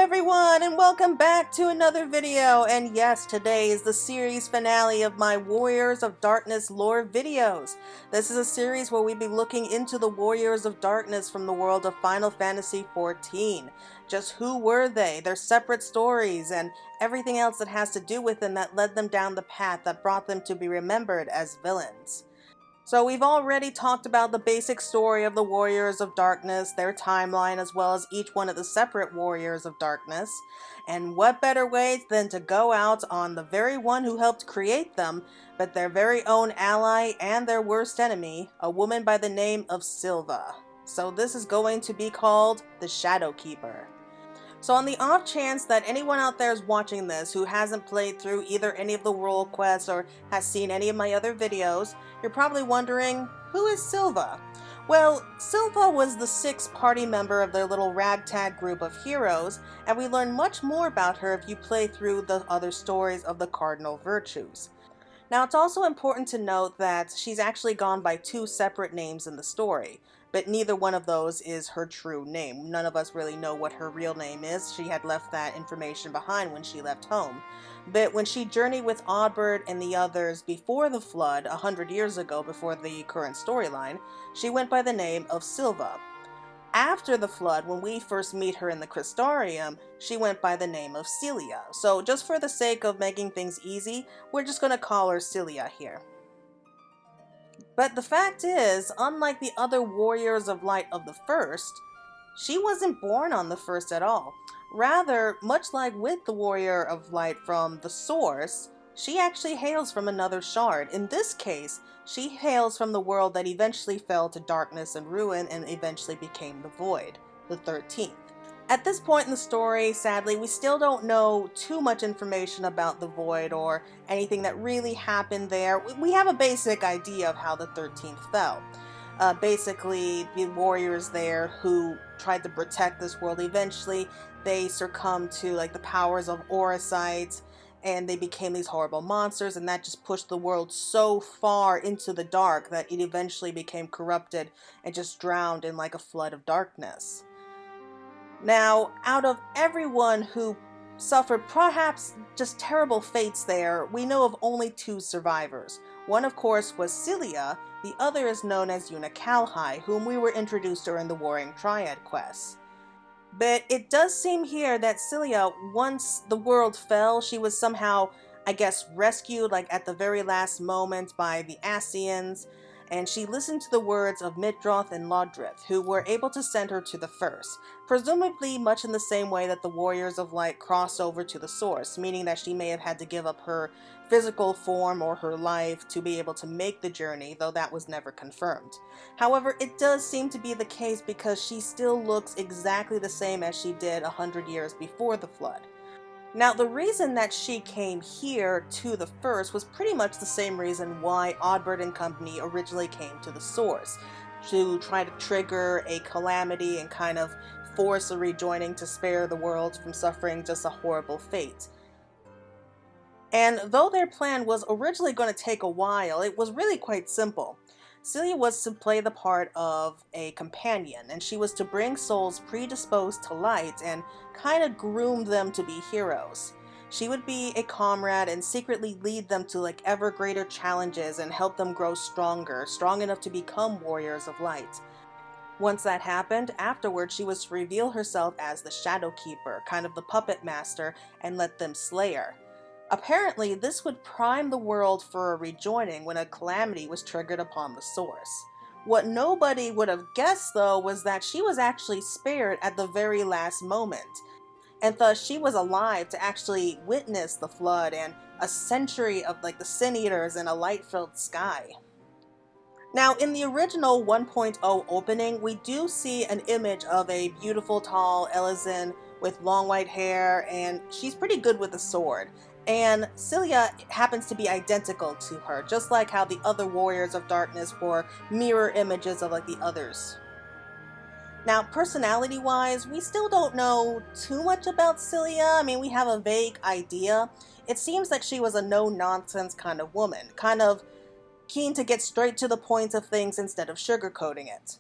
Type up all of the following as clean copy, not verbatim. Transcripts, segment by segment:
everyone, and welcome back to another video. And yes, today is the series finale of my Warriors of Darkness lore videos. This is a series where we'll be looking into the Warriors of Darkness from the world of Final Fantasy XIV. Just who were they, their separate stories, and everything else that has to do with them that led them down the path that brought them to be remembered as villains. So we've already talked about the basic story of the Warriors of Darkness, their timeline, as well as each one of the separate Warriors of Darkness. And what better way than to go out on the very one who helped create them, but their very own ally and their worst enemy, a woman by the name of Cyella. So this is going to be called the Shadowkeeper. So on the off chance that anyone out there is watching this who hasn't played through either any of the world quests or has seen any of my other videos, you're probably wondering, who is Cyella? Well, Cyella was the sixth party member of their little ragtag group of heroes, and we learn much more about her if you play through the other stories of the Cardinal Virtues. Now, it's also important to note that she's actually gone by two separate names in the story, but neither one of those is her true name. None of us really know what her real name is. She had left that information behind when she left home. But when she journeyed with Oddbird and the others before the Flood, 100 years ago, before the current storyline, she went by the name of Cyella. After the Flood, when we first meet her in the Crystarium, she went by the name of Cyella. So just for the sake of making things easy, we're just going to call her Cyella here. But the fact is, unlike the other Warriors of Light of the First, she wasn't born on the First at all. Rather, much like with the Warrior of Light from the Source, she actually hails from another shard. In this case, she hails from the world that eventually fell to darkness and ruin and eventually became the Void, the 13th. At this point in the story, sadly, we still don't know too much information about the Void or anything that really happened there. We have a basic idea of how the 13th fell. Basically, the warriors there who tried to protect this world, eventually they succumbed to the powers of Auricites, and they became these horrible monsters, and that just pushed the world so far into the dark that it eventually became corrupted and just drowned in a flood of darkness. Now, out of everyone who suffered perhaps just terrible fates there, we know of only two survivors. One, of course, was Cyella. The other is known as Unicalhai, whom we were introduced during the Warring Triad quests. But it does seem here that Cyella, once the world fell, she was somehow, rescued at the very last moment by the Ascians, and she listened to the words of Midroth and Lodrith, who were able to send her to the First, presumably much in the same way that the Warriors of Light crossed over to the Source, meaning that she may have had to give up her physical form or her life to be able to make the journey, though that was never confirmed. However, it does seem to be the case because she still looks exactly the same as she did 100 years before the Flood. Now, the reason that she came here to the First was pretty much the same reason why Oddbird and company originally came to the Source, to try to trigger a calamity and kind of force a rejoining to spare the world from suffering just a horrible fate. And though their plan was originally going to take a while, it was really quite simple. Cyella was to play the part of a companion, and she was to bring souls predisposed to light and kind of groom them to be heroes. She would be a comrade and secretly lead them to ever greater challenges and help them grow stronger, strong enough to become warriors of light. Once that happened, afterwards she was to reveal herself as the Shadowkeeper, kind of the puppet master, and let them slay her. Apparently, this would prime the world for a rejoining when a calamity was triggered upon the Source. What nobody would have guessed, though, was that she was actually spared at the very last moment, and thus she was alive to actually witness the Flood and a century of the Sin Eaters in a light-filled sky. Now, in the original 1.0 opening, we do see an image of a beautiful, tall Elezen with long white hair, and she's pretty good with a sword. And Cyella happens to be identical to her, just like how the other Warriors of Darkness were mirror images of the others. Now, personality-wise, we still don't know too much about Cyella. I mean, we have a vague idea. It seems that she was a no-nonsense kind of woman, kind of keen to get straight to the point of things instead of sugarcoating it.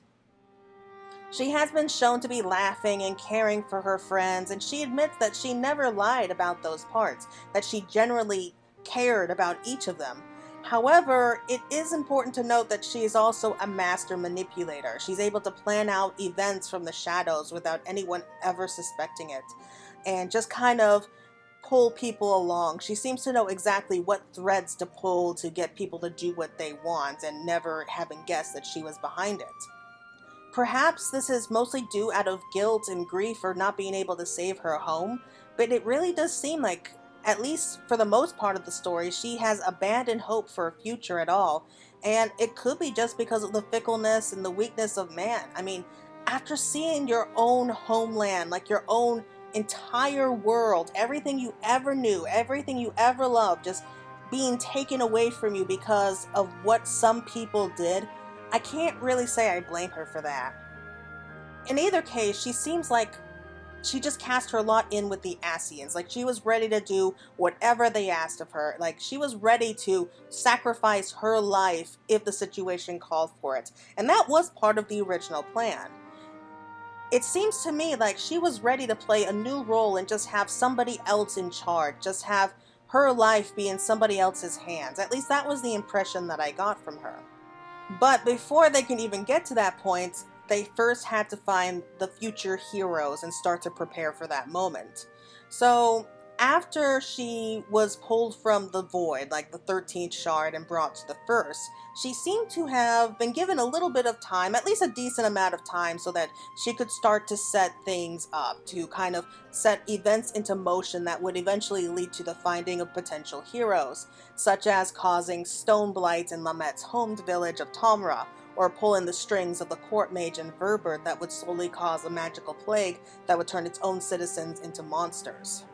She has been shown to be laughing and caring for her friends, and she admits that she never lied about those parts, that she generally cared about each of them. However, it is important to note that she is also a master manipulator. She's able to plan out events from the shadows without anyone ever suspecting it, and just kind of pull people along. She seems to know exactly what threads to pull to get people to do what they want, and never having guessed that she was behind it. Perhaps this is mostly due out of guilt and grief for not being able to save her home, but it really does seem like, at least for the most part of the story, she has abandoned hope for a future at all, and it could be just because of the fickleness and the weakness of man. I mean, after seeing your own homeland, like your own entire world, everything you ever knew, everything you ever loved, just being taken away from you because of what some people did, I can't really say I blame her for that. In either case, she seems like she just cast her lot in with the Ascians. Like, she was ready to do whatever they asked of her. Like, she was ready to sacrifice her life if the situation called for it. And that was part of the original plan. It seems to me like she was ready to play a new role and just have somebody else in charge. Just have her life be in somebody else's hands. At least that was the impression that I got from her. But before they can even get to that point, they first had to find the future heroes and start to prepare for that moment. So after she was pulled from the void, like the 13th shard, and brought to the first, she seemed to have been given a little bit of time, at least a decent amount of time, so that she could start to set things up, to kind of set events into motion that would eventually lead to the finding of potential heroes, such as causing stone blight in Lamette's home village of Tomra, or pulling the strings of the court mage in Verbert that would slowly cause a magical plague that would turn its own citizens into monsters.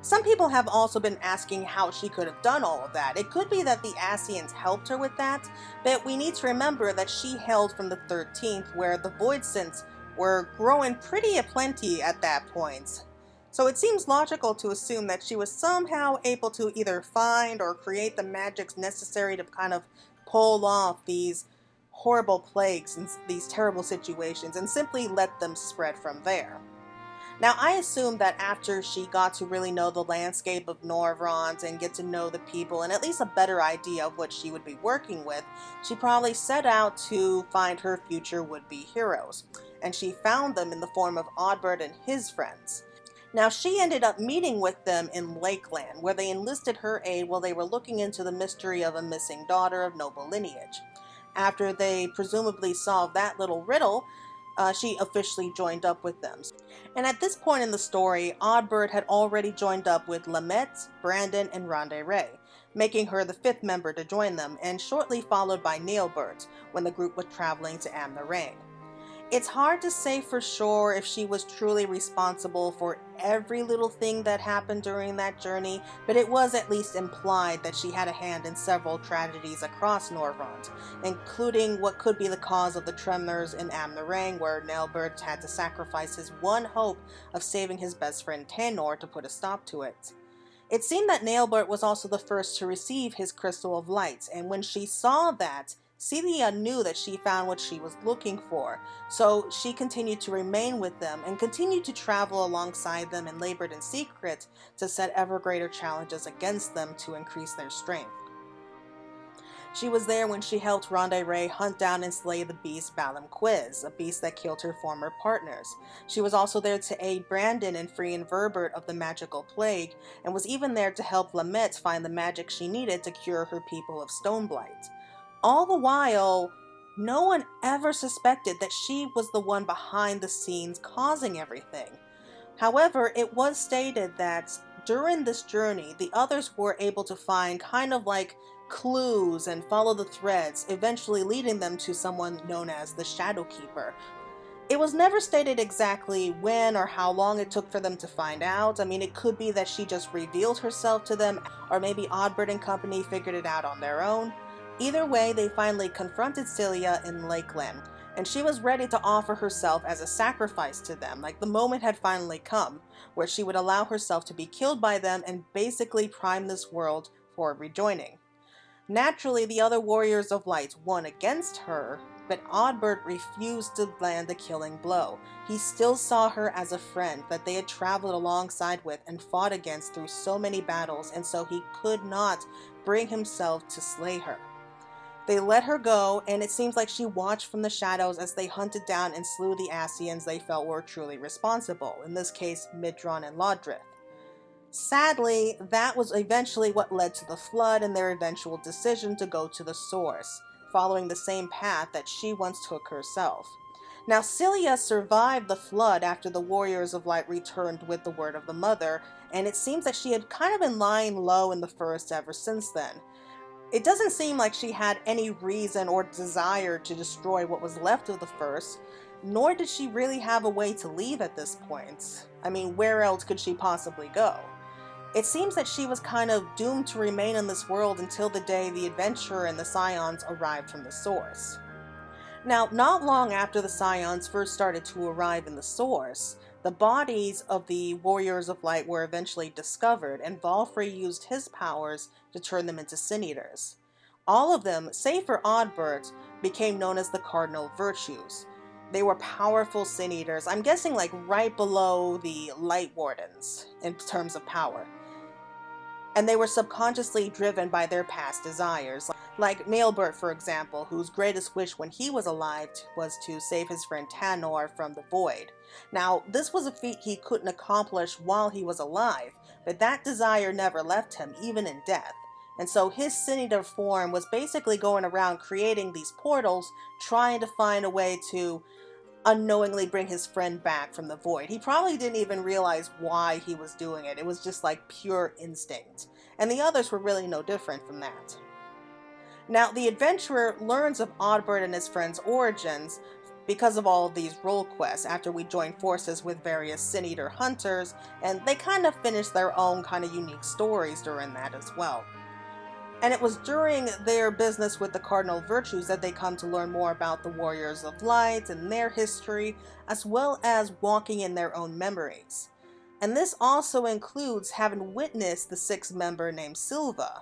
Some people have also been asking how she could have done all of that. It could be that the Ascians helped her with that, but we need to remember that she hailed from the 13th, where the Void Synths were growing pretty aplenty at that point. So it seems logical to assume that she was somehow able to either find or create the magics necessary to kind of pull off these horrible plagues and these terrible situations, and simply let them spread from there. Now, I assume that after she got to really know the landscape of Norvrond and get to know the people and at least a better idea of what she would be working with, she probably set out to find her future would-be heroes. And she found them in the form of Oddbert and his friends. Now, she ended up meeting with them in Lakeland, where they enlisted her aid while they were looking into the mystery of a missing daughter of noble lineage. After they presumably solved that little riddle, she officially joined up with them. And at this point in the story, Oddbert had already joined up with Lamette, Brandon, and Renda-Rae, making her the 5th member to join them, and shortly followed by Nailbert when the group was traveling to Am-the-Rain. It's hard to say for sure if she was truly responsible for every little thing that happened during that journey, but it was at least implied that she had a hand in several tragedies across Norvrond, including what could be the cause of the tremors in Am-the-Rain, where Nailbert had to sacrifice his one hope of saving his best friend Tanor to put a stop to it. It seemed that Nailbert was also the first to receive his Crystal of Light, and when she saw that, Cyella knew that she found what she was looking for, so she continued to remain with them and continued to travel alongside them and labored in secret to set ever greater challenges against them to increase their strength. She was there when she helped Renda-Rae hunt down and slay the beast Balam-Quiz, a beast that killed her former partners. She was also there to aid Brandon in freeing Verbert of the magical plague, and was even there to help Lamette find the magic she needed to cure her people of Stoneblight. All the while, no one ever suspected that she was the one behind the scenes causing everything. However, it was stated that during this journey, the others were able to find kind of like clues and follow the threads, eventually leading them to someone known as the Shadowkeeper. It was never stated exactly when or how long it took for them to find out. I mean, it could be that she just revealed herself to them, or maybe Oddbert and company figured it out on their own. Either way, they finally confronted Cyella in Lakeland, and she was ready to offer herself as a sacrifice to them, like the moment had finally come, where she would allow herself to be killed by them and basically prime this world for rejoining. Naturally, the other Warriors of Light won against her, but Oddbert refused to land the killing blow. He still saw her as a friend that they had traveled alongside with and fought against through so many battles, and so he could not bring himself to slay her. They let her go, and it seems like she watched from the shadows as they hunted down and slew the Ascians they felt were truly responsible, in this case Midron and Lodrith. Sadly, that was eventually what led to the flood and their eventual decision to go to the source, following the same path that she once took herself. Now, Cyella survived the flood after the Warriors of Light returned with the word of the Mother, and it seems that she had kind of been lying low in the First ever since then. It doesn't seem like she had any reason or desire to destroy what was left of the First, nor did she really have a way to leave at this point. I mean, where else could she possibly go? It seems that she was kind of doomed to remain in this world until the day the Adventurer and the Scions arrived from the Source. Now, not long after the Scions first started to arrive in the Source, the bodies of the Warriors of Light were eventually discovered, and Volfrey used his powers to turn them into Sin Eaters. All of them, save for Oddbert, became known as the Cardinal Virtues. They were powerful Sin Eaters, I'm guessing like right below the Light Wardens in terms of power. And they were subconsciously driven by their past desires, like Nailbert, for example, whose greatest wish when he was alive was to save his friend Tanor from the Void. Now, this was a feat he couldn't accomplish while he was alive, but that desire never left him, even in death. And so his Sin Eater form was basically going around creating these portals, trying to find a way to unknowingly bring his friend back from the Void. He probably didn't even realize why he was doing it. It was just like pure instinct. And the others were really no different from that. Now, the adventurer learns of Oddbert and his friend's origins because of all of these role quests after we joined forces with various Sin Eater hunters, and they kind of finished their own kind of unique stories during that as well. And it was during their business with the Cardinal Virtues that they come to learn more about the Warriors of Light and their history, as well as walking in their own memories. And this also includes having witnessed the sixth member named Silva.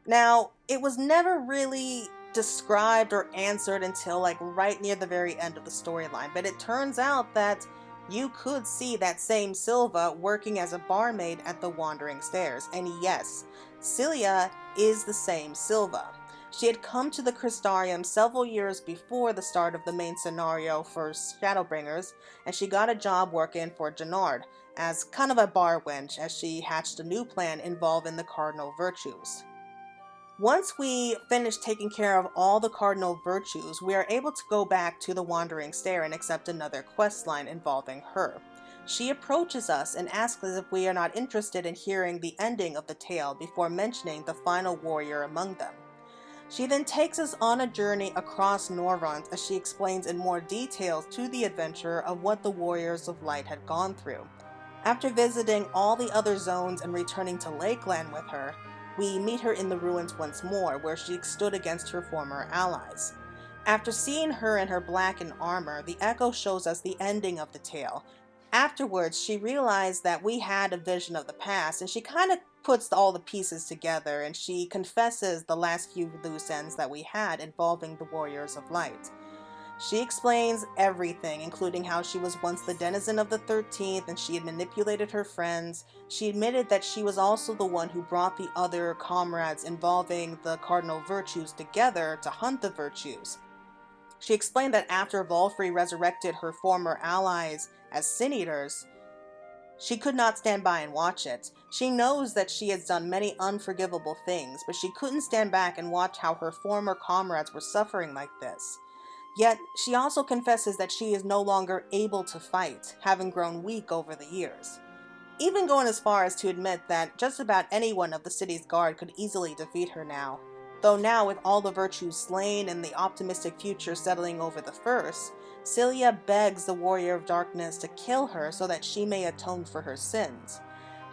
Now, it was never really described or answered until like right near the very end of the storyline, but it turns out that you could see that same Silva working as a barmaid at the Wandering Stairs. And yes, Cyella is the same Silva. She had come to the Crystarium several years before the start of the main scenario for Shadowbringers, and she got a job working for Jannard as kind of a bar wench as she hatched a new plan involving the Cardinal Virtues. Once we finish taking care of all the Cardinal Virtues, we are able to go back to the Wandering Stair and accept another questline involving her. She approaches us and asks us if we are not interested in hearing the ending of the tale before mentioning the final warrior among them. She then takes us on a journey across Norront as she explains in more detail to the adventurer of what the Warriors of Light had gone through. After visiting all the other zones and returning to Lakeland with her, we meet her in the ruins once more, where she stood against her former allies. After seeing her in her blackened armor, the Echo shows us the ending of the tale. Afterwards, she realized that we had a vision of the past, and she kind of puts all the pieces together, and she confesses the last few loose ends that we had involving the Warriors of Light. She explains everything, including how she was once the denizen of the 13th and she had manipulated her friends. She admitted that she was also the one who brought the other comrades involving the Cardinal Virtues together to hunt the Virtues. She explained that after Volfrey resurrected her former allies as Sin Eaters, she could not stand by and watch it. She knows that she has done many unforgivable things, but she couldn't stand back and watch how her former comrades were suffering like this. Yet, she also confesses that she is no longer able to fight, having grown weak over the years. Even going as far as to admit that just about anyone of the city's guard could easily defeat her now. Though now, with all the Virtues slain and the optimistic future settling over the First, Cyella begs the Warrior of Darkness to kill her so that she may atone for her sins.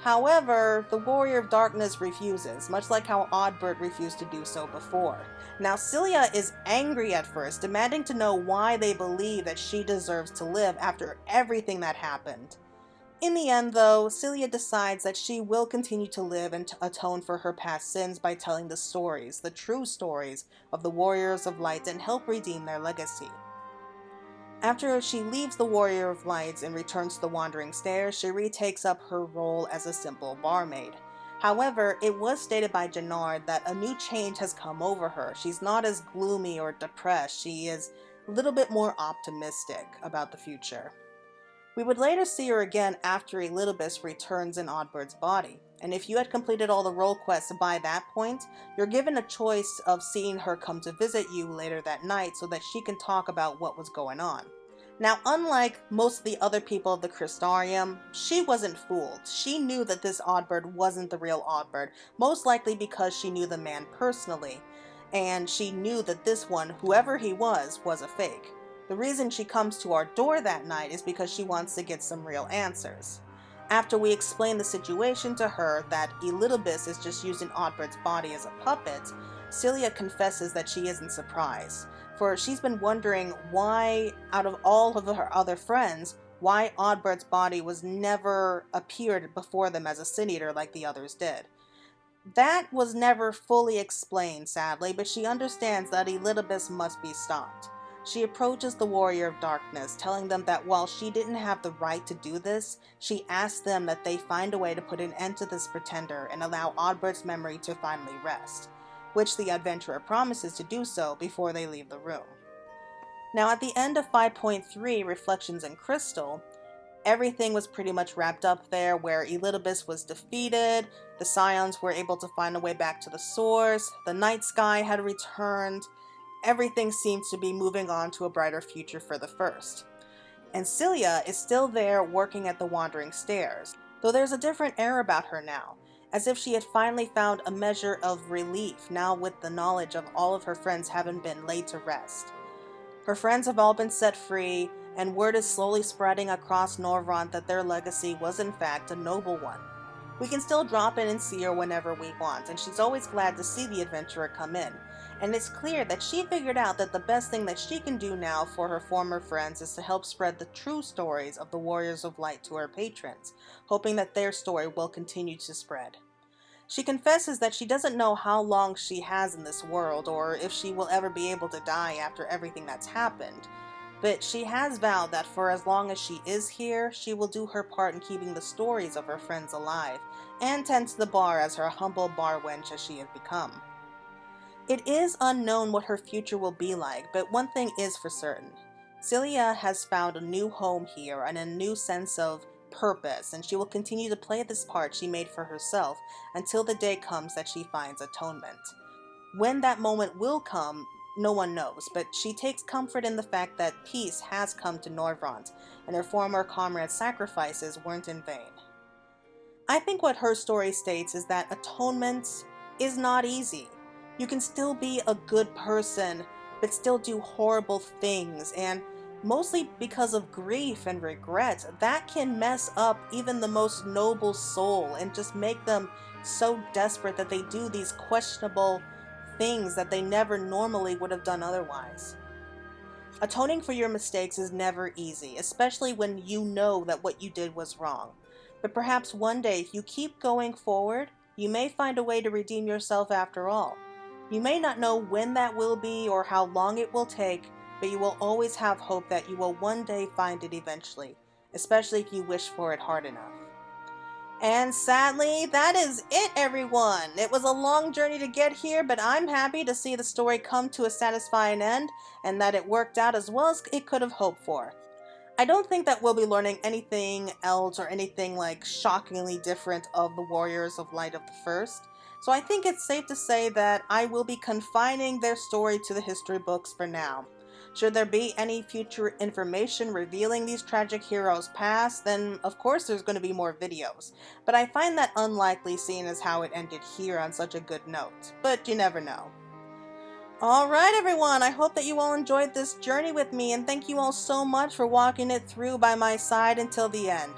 However, the Warrior of Darkness refuses, much like how Oddbert refused to do so before. Now, Cyella is angry at first, demanding to know why they believe that she deserves to live after everything that happened. In the end, though, Cyella decides that she will continue to live and to atone for her past sins by telling the stories, the true stories, of the Warriors of Light and help redeem their legacy. After she leaves the Warrior of Lights and returns to the Wandering Stairs, she retakes up her role as a simple barmaid. However, it was stated by Jannard that a new change has come over her. She's not as gloomy or depressed. She is a little bit more optimistic about the future. We would later see her again after Elidibus returns in Oddbird's body. And if you had completed all the role quests by that point, you're given a choice of seeing her come to visit you later that night so that she can talk about what was going on. Now, unlike most of the other people of the Crystarium, she wasn't fooled. She knew that this Oddbird wasn't the real Oddbird, most likely because she knew the man personally, and she knew that this one, whoever he was a fake. The reason she comes to our door that night is because she wants to get some real answers. After we explain the situation to her that Elidibus is just using Oddbird's body as a puppet, Cyella confesses that she isn't surprised, for she's been wondering why, out of all of her other friends, why Oddbird's body was never appeared before them as a Sin Eater like the others did. That was never fully explained, sadly, but she understands that Elidibus must be stopped. She approaches the Warrior of Darkness, telling them that while she didn't have the right to do this, she asked them that they find a way to put an end to this pretender and allow Oddbird's memory to finally rest, which the adventurer promises to do so before they leave the room. Now, at the end of 5.3, Reflections in Crystal, everything was pretty much wrapped up there, where Elidibus was defeated, the Scions were able to find a way back to the source, the night sky had returned. Everything seems to be moving on to a brighter future for the First. And Cyella is still there working at the Wandering Stairs, though there's a different air about her now, as if she had finally found a measure of relief now with the knowledge of all of her friends having been laid to rest. Her friends have all been set free, and word is slowly spreading across Norvront that their legacy was in fact a noble one. We can still drop in and see her whenever we want, and she's always glad to see the adventurer come in. And it's clear that she figured out that the best thing that she can do now for her former friends is to help spread the true stories of the Warriors of Light to her patrons, hoping that their story will continue to spread. She confesses that she doesn't know how long she has in this world, or if she will ever be able to die after everything that's happened, but she has vowed that for as long as she is here, she will do her part in keeping the stories of her friends alive, and tend to the bar as her humble bar wench as she has become. It is unknown what her future will be like, but one thing is for certain. Cyella has found a new home here and a new sense of purpose, and she will continue to play this part she made for herself until the day comes that she finds atonement. When that moment will come, no one knows, but she takes comfort in the fact that peace has come to Norvront, and her former comrades' sacrifices weren't in vain. I think what her story states is that atonement is not easy. You can still be a good person, but still do horrible things, and mostly because of grief and regret, that can mess up even the most noble soul and just make them so desperate that they do these questionable things that they never normally would have done otherwise. Atoning for your mistakes is never easy, especially when you know that what you did was wrong. But perhaps one day, if you keep going forward, you may find a way to redeem yourself after all. You may not know when that will be or how long it will take, but you will always have hope that you will one day find it eventually, especially if you wish for it hard enough. And sadly, that is it, everyone. It was a long journey to get here, but I'm happy to see the story come to a satisfying end, and that it worked out as well as it could have hoped for. I don't think that we'll be learning anything else or anything like shockingly different of the Warriors of Light of the First, so I think it's safe to say that I will be confining their story to the history books for now. Should there be any future information revealing these tragic heroes' past, then of course there's going to be more videos, but I find that unlikely seeing as how it ended here on such a good note, but you never know. Alright everyone, I hope that you all enjoyed this journey with me, and thank you all so much for walking it through by my side until the end.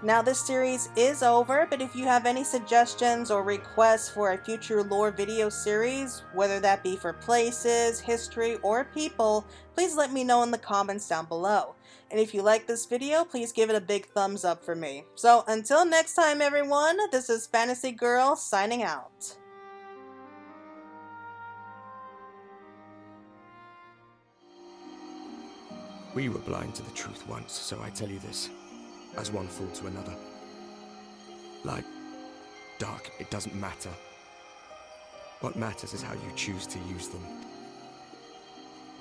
Now this series is over, but if you have any suggestions or requests for a future lore video series, whether that be for places, history, or people, please let me know in the comments down below. And if you like this video, please give it a big thumbs up for me. So until next time, everyone, this is Fantasy Girl signing out. We were blind to the truth once, so I tell you this, as one fool to another. Light, dark, it doesn't matter. What matters is how you choose to use them.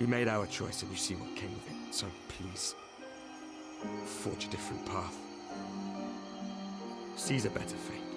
We made our choice and you see what came of it, so please, forge a different path. Seize a better fate.